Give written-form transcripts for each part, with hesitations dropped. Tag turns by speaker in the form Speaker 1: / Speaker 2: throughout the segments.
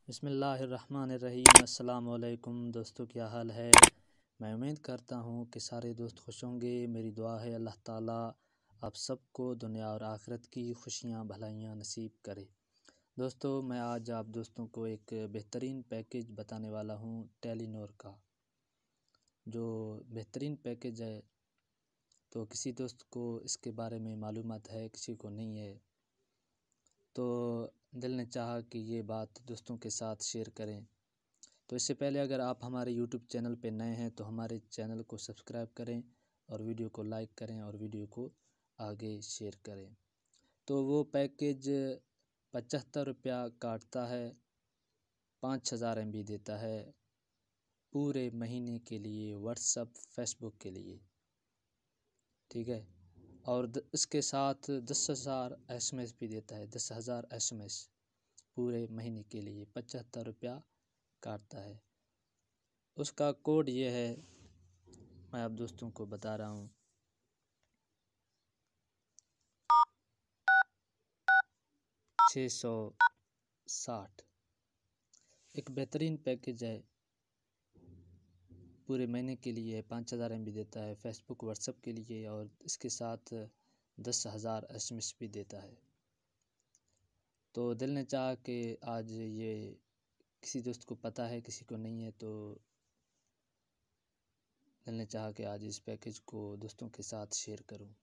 Speaker 1: बिस्मिल्लाहिर्रहमानिर्रहीम। अस्सलाम वालेकुम दोस्तों, क्या हाल है। मैं उम्मीद करता हूँ कि सारे दोस्त खुश होंगे। मेरी दुआ है अल्लाह ताला आप सबको दुनिया और आखिरत की खुशियाँ भलाइयाँ नसीब करे। दोस्तों, मैं आज आप दोस्तों को एक बेहतरीन पैकेज बताने वाला हूँ टेलीनॉर का, जो बेहतरीन पैकेज है। तो किसी दोस्त को इसके बारे में मालूमात है, किसी को नहीं है, तो दिल ने चाहा कि ये बात दोस्तों के साथ शेयर करें। तो इससे पहले अगर आप हमारे YouTube चैनल पे नए हैं तो हमारे चैनल को सब्सक्राइब करें और वीडियो को लाइक करें और वीडियो को आगे शेयर करें। तो वो पैकेज 75 रुपया काटता है, 5000 MB देता है पूरे महीने के लिए, व्हाट्सअप फेसबुक के लिए, ठीक है। और इसके साथ 10,000 SMS भी देता है, 10,000 SMS पूरे महीने के लिए 75 रुपया काटता है। उसका कोड ये है, मैं आप दोस्तों को बता रहा हूँ। $660 एक बेहतरीन पैकेज है, पूरे महीने के लिए 5000 MB देता है फेसबुक व्हाट्सएप के लिए, और इसके साथ 10,000 SMS भी देता है। तो दिल ने चाहा कि आज ये किसी दोस्त को पता है, किसी को नहीं है, तो दिल ने चाहा कि आज इस पैकेज को दोस्तों के साथ शेयर करूं।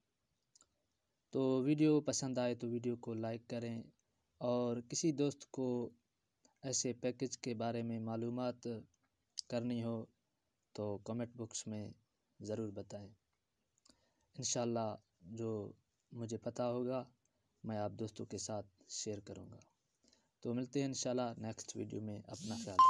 Speaker 1: तो वीडियो पसंद आए तो वीडियो को लाइक करें, और किसी दोस्त को ऐसे पैकेज के बारे में मालूमात करनी हो तो कमेंट बॉक्स में ज़रूर बताएं। इंशाल्लाह जो मुझे पता होगा मैं आप दोस्तों के साथ शेयर करूंगा। तो मिलते हैं इंशाल्लाह नेक्स्ट वीडियो में। अपना ख्याल रखें।